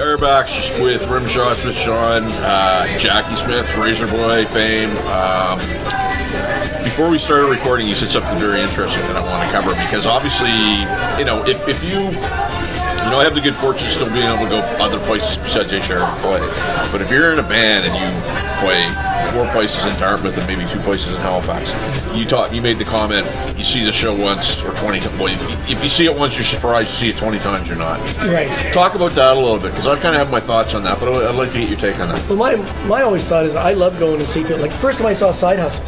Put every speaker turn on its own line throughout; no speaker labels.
are back with Rimshots with Sean, Jackie Smith, Razorboy fame. Before we started recording, you said something very interesting that I want to cover, because obviously, if you I have the good fortune of still being able to go other places besides HR and play. But if you're in a band and you play 4 places in Dartmouth and maybe 2 places in Halifax, you made the comment, you see the show once or 20 times. Well, if you see it once, you're surprised. You see it 20 times, you're not.
Right.
Talk about that a little bit, because I kind of have my thoughts on that, but I'd like to get your take on that.
Well, my always thought is I love going to see people. Like, the first time I saw Side Hustle,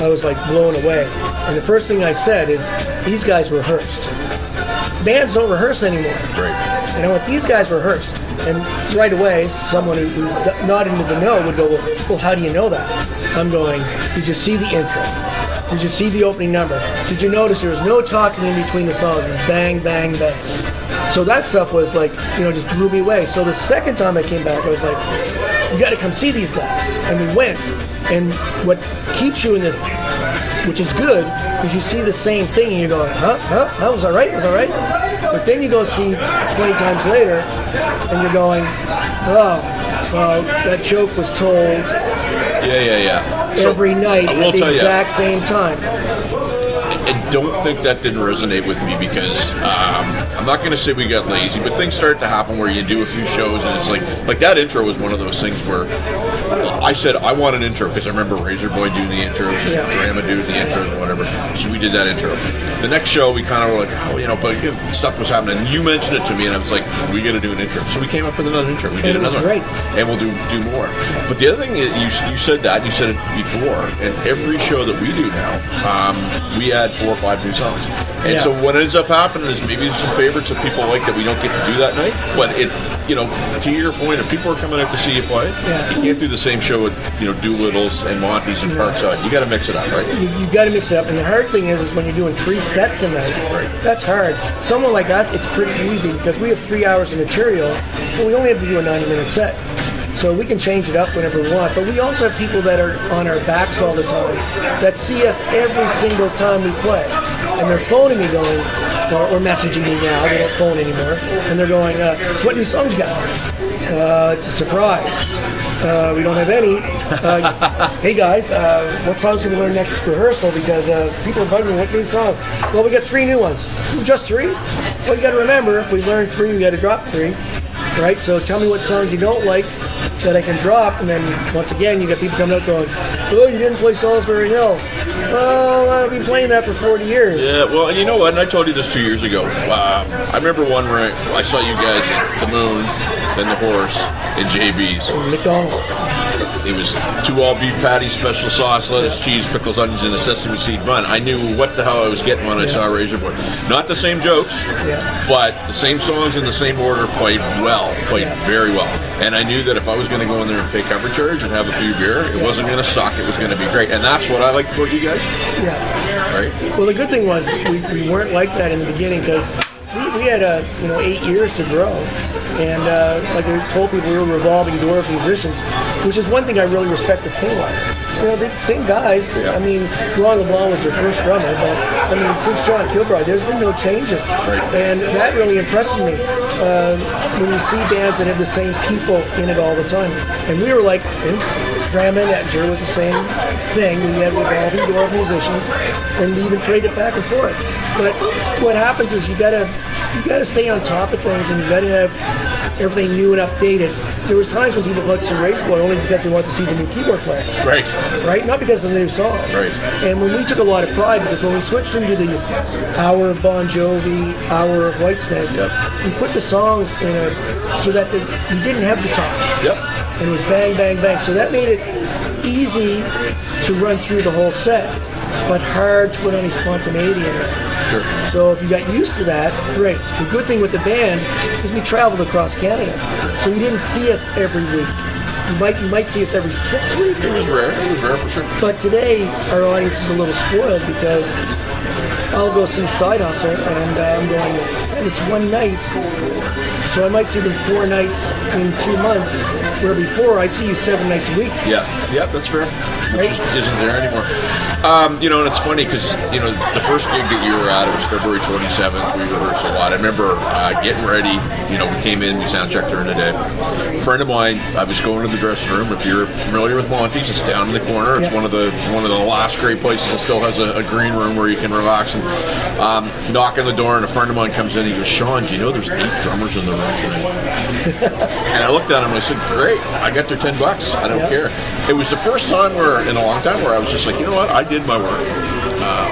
I was like blown away. And the first thing I said is, these guys rehearsed. Bands don't rehearse anymore.
Right.
These guys rehearsed. And right away, someone who's not into the know would go, well, how do you know that? I'm going, did you see the intro? Did you see the opening number? Did you notice there was no talking in between the songs? It was bang, bang, bang. So that stuff was like, just blew me away. So the second time I came back, I was like, you got to come see these guys. And we went. And what keeps you in the, which is good, is you see the same thing and you're going, that was all right, But then you go see 20 times later and you're going, that joke was told every night at the exact same time.
I don't think that didn't resonate with me, because I'm not going to say we got lazy, but things start to happen where you do a few shows and it's like that intro was one of those things where I said I want an intro, because I remember Razorboy doing the intro, Grandma doing the intro and whatever, so we did that intro. The next show we kind of were like, but stuff was happening, and you mentioned it to me and I was like, we got to do an intro, so we came up with another intro. We did another one, and we'll do more. But the other thing is, you said that, you said it before, and every show that we do now, we add 4 or 5 new songs. And so what ends up happening is maybe there's some favorites that people like that we don't get to do that night. But to your point, if people are coming out to see you play, you can't do the same show with Doolittle's and Monty's and Parkside. You got to mix it up, right?
You got to mix it up. And the hard thing is when you're doing 3 sets a night, that's hard. Someone like us, it's pretty easy, because we have 3 hours of material, but we only have to do a 90-minute set. So we can change it up whenever we want. But we also have people that are on our backs all the time, that see us every single time we play. And they're phoning me going, or messaging me now, they don't phone anymore, and they're going, so what new songs you got? It's a surprise. We don't have any. Hey guys, what song's going to be our next rehearsal? Because people are bugging me, what new song? Well, we got 3 new ones. Just 3? Well, you got to remember, if we learn 3, we got to drop 3. Right? So tell me what songs you don't like that I can drop, and then once again you got people coming out going, oh, you didn't play Salisbury Hill. Well, I've been playing that for 40 years.
Yeah, well, and you know what, and I told you this 2 years ago. I remember one where I saw you guys at the Moon, then the Horse, and JB's.
McDonald's.
It was 2 all-beef patties, special sauce, lettuce, cheese, pickles, onions, and a sesame seed bun. I knew what the hell I was getting when I saw Razorboy. Not the same jokes, but the same songs in the same order, played very well. And I knew that if I was going to go in there and pay cover charge and have a few beer, it wasn't going to suck, it was going to be great. And that's what I liked about you guys.
Yeah.
Right?
Well, the good thing was we weren't like that in the beginning, because we had 8 years to grow. And like I told people, we were a revolving door of musicians, which is one thing I really respect with Haywire. They're the same guys. I mean, Ron LeBlanc was their first drummer, but since John Kilbride, there's been no changes. And that really impresses me when you see bands that have the same people in it all the time. And we were like, Dram and Ettinger was the same thing. We had revolving door of musicians, and we even traded back and forth. But what happens is you gotta stay on top of things, and you gotta have everything new and updated. There was times when people liked to see Razorboy only because they wanted to see the new keyboard player. Right? Not because of the new song.
Right.
And when we took a lot of pride, because when we switched into the hour of Bon Jovi, hour of Whitesnake, we put the songs in so that we didn't have the talk.
Yep.
And it was bang, bang, bang. So that made it easy to run through the whole set, but hard to put any spontaneity in it.
Sure.
So if you got used to that, great. The good thing with the band is we traveled across Canada, so you didn't see us every week. You might see us every 6 weeks.
It was rare for sure.
But today, our audience is a little spoiled, because I'll go see Side Hustle, and I'm going, and it's one night. So I might see them 4 nights in 2 months, where before I'd see you 7 nights a week.
Yeah, that's fair.
Right?
It just isn't there anymore. And it's funny because, the first gig that you were at, it was February 27th. We rehearsed a lot. I remember getting ready. We came in, we sound checked during the day. A friend of mine, I was going to the dressing room. If you're familiar with Monty's, it's down in the corner. It's one of the last great places that still has a green room where you can relax. And knock on the door, and a friend of mine comes in. He goes, "Sean, do you know there's 8 drummers in the room tonight?" And I looked at him and I said, "Great, I got their $10. I don't care." It was the first time in a long time where I was just like, you know what? I did my work.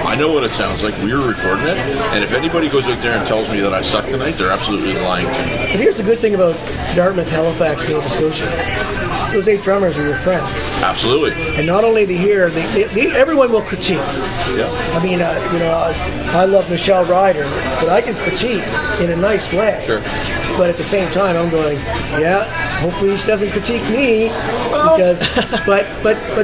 I know what it sounds like. We were recording it, and if anybody goes out there and tells me that I suck tonight, they're absolutely lying to me.
But here's the good thing about Dartmouth, Halifax, Nova Scotia. Those 8 drummers are your friends.
Absolutely.
And not only they hear, everyone will critique.
Yeah.
I mean, I love Michelle Ryder, but I can critique in a nice way.
Sure.
But at the same time, I'm going, yeah, hopefully she doesn't critique me, because, but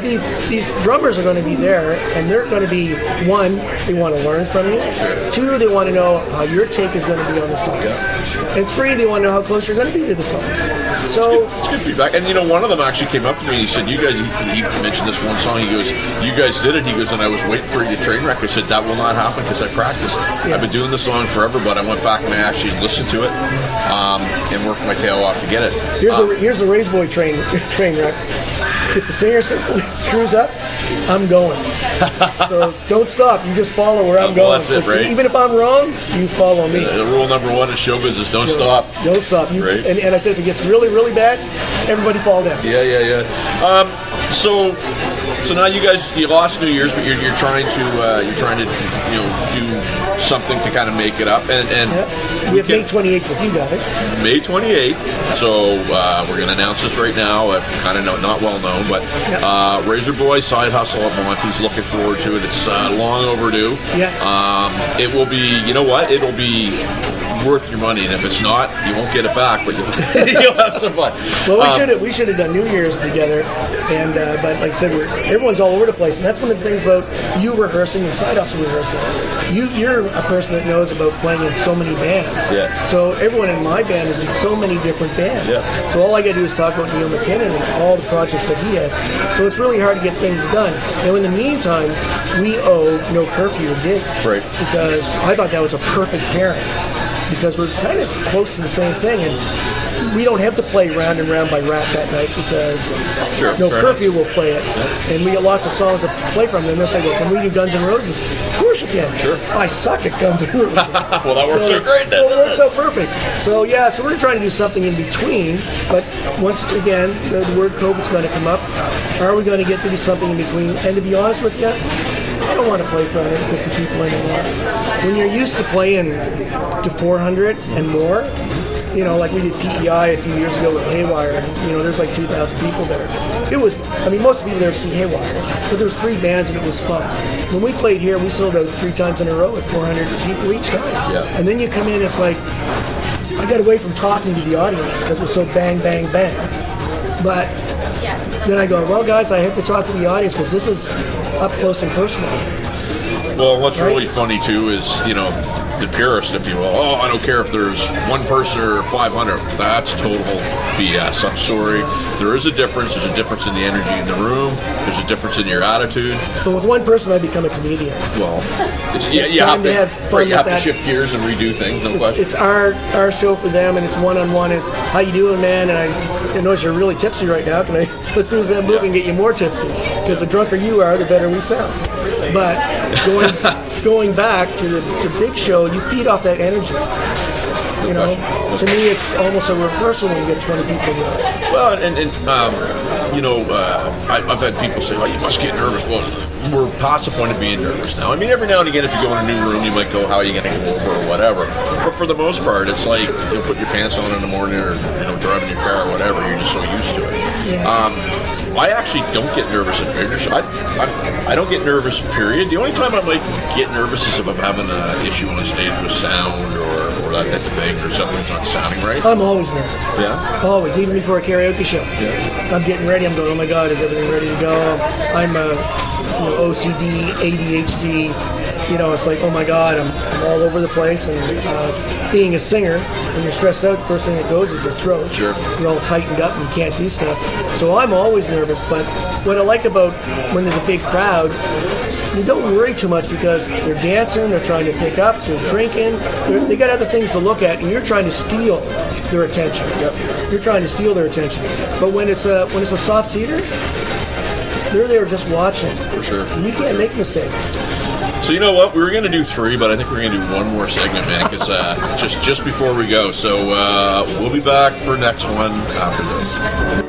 these drummers are going to be there, and they're going to be, 1, they want to learn from you.
Sure.
2, they want to know how your take is going to be on the song. Yeah. And 3, they want to know how close you're going to be to the song. So
it's good feedback. And one of them actually came up to me and he said, "You guys," he mentioned this one song. He goes, "You guys did it." He goes, "And I was waiting for you to train wreck." I said, "That will not happen because I practiced. I've been doing the song forever, but I went back and I actually listened to it and worked my tail off to get it."
Here's the Razorboy train wreck. If the singer screws up, I'm going. So don't stop. You just follow where I'm going.
That's it, right?
Even if I'm wrong, you follow me.
Rule number 1 in show business: don't stop.
Don't stop.
Right.
And I said, if it gets really, really bad, everybody fall down.
Yeah. So now you lost New Year's, but you're trying to do something to kind of make it up. And
we have May 28th with you guys.
May 28th. So we're going to announce this right now. Kind of not well known, but Razorboy Side Hustle at Monty's. Looking forward to it. It's long overdue.
Yes.
It will be. You know what? It'll be worth your money, and if it's not, you won't get it back, but you'll have some fun.
Well, we should have done New Year's together, and but like I said, everyone's all over the place, and that's one of the things about you rehearsing and Side Hustle rehearsing. You're a person that knows about playing in so many bands.
Yeah.
So everyone in my band is in so many different bands.
Yeah.
So all I got to do is talk about Neil McKinnon and all the projects that he has. So it's really hard to get things done. Now, in the meantime, we owe No Curfew a gig.
Right.
Because I thought that was a perfect pairing. Because we're kind of close to the same thing, and we don't have to play Round and Round by Rat that night because No Curfew will play it, and we get lots of songs to play from. And they'll say, "Well, can we do Guns N' Roses?" Of course you can.
Sure.
I suck at Guns N' Roses.
Well, that works so great then.
Well, it works out perfect. So so we're trying to do something in between. But once again, the word COVID's going to come up. Are we going to get to do something in between? And to be honest with you, I don't want to play for 150 people anymore. When you're used to playing to 400 and more, like we did PEI a few years ago with Haywire, and there's like 2,000 people there. It was, most people there see Haywire, but there was 3 bands and it was fun. When we played here, we sold out 3 times in a row at 400 people each time.
Yeah.
And then you come in, it's like, I got away from talking to the audience because it was so bang, bang, bang. But then I go, well, guys, I have to talk to the audience because this is up close and personal.
Well, what's really funny, too, is, the purist, if you will. Oh, I don't care if there's 1 person or 500. That's total BS. I'm sorry. There is a difference. There's a difference in the energy in the room. There's a difference in your attitude.
But with 1 person, I become a comedian.
Well, you have to shift gears and redo things, no question.
It's our show for them, and it's one-on-one. It's, how you doing, man? And I notice you're really tipsy right now. Let's do that movie and get you more tipsy. Because the drunker you are, the better we sound. But going back to the big show, you feed off that energy. To me, it's almost a rehearsal when you get 20 people in there.
Well, I've had people say, "Oh, you must get nervous." Well, we're past the point of being nervous now. Every now and again, if you go in a new room, you might go, "How are you going to go over?" or whatever. But for the most part, it's like you'll put your pants on in the morning, or driving your car, or whatever. You're just so used to it.
Yeah.
I actually don't get nervous at bigger shows. I don't get nervous, period. The only time I might get nervous is if I'm having an issue on the stage with sound or that type of thing, or something's not sounding right.
I'm always nervous.
Yeah?
Always, even before a karaoke show.
Yeah.
I'm getting ready, I'm going, oh my God, is everything ready to go? I'm OCD, ADHD. It's like, oh my God, I'm all over the place. And being a singer, when you're stressed out, the first thing that goes is your throat.
Sure.
You're all tightened up and you can't do stuff. So I'm always nervous. But what I like about when there's a big crowd, you don't worry too much because they're dancing, they're trying to pick up, they're drinking, they got other things to look at, and you're trying to steal their attention. Yep. You're trying to steal their attention. But when it's a soft seater, they're there just watching.
For sure.
And you can't make mistakes.
So you know what? We were going to do 3, but I think we're going to do one more segment, man, because just before we go. So we'll be back for next one after this.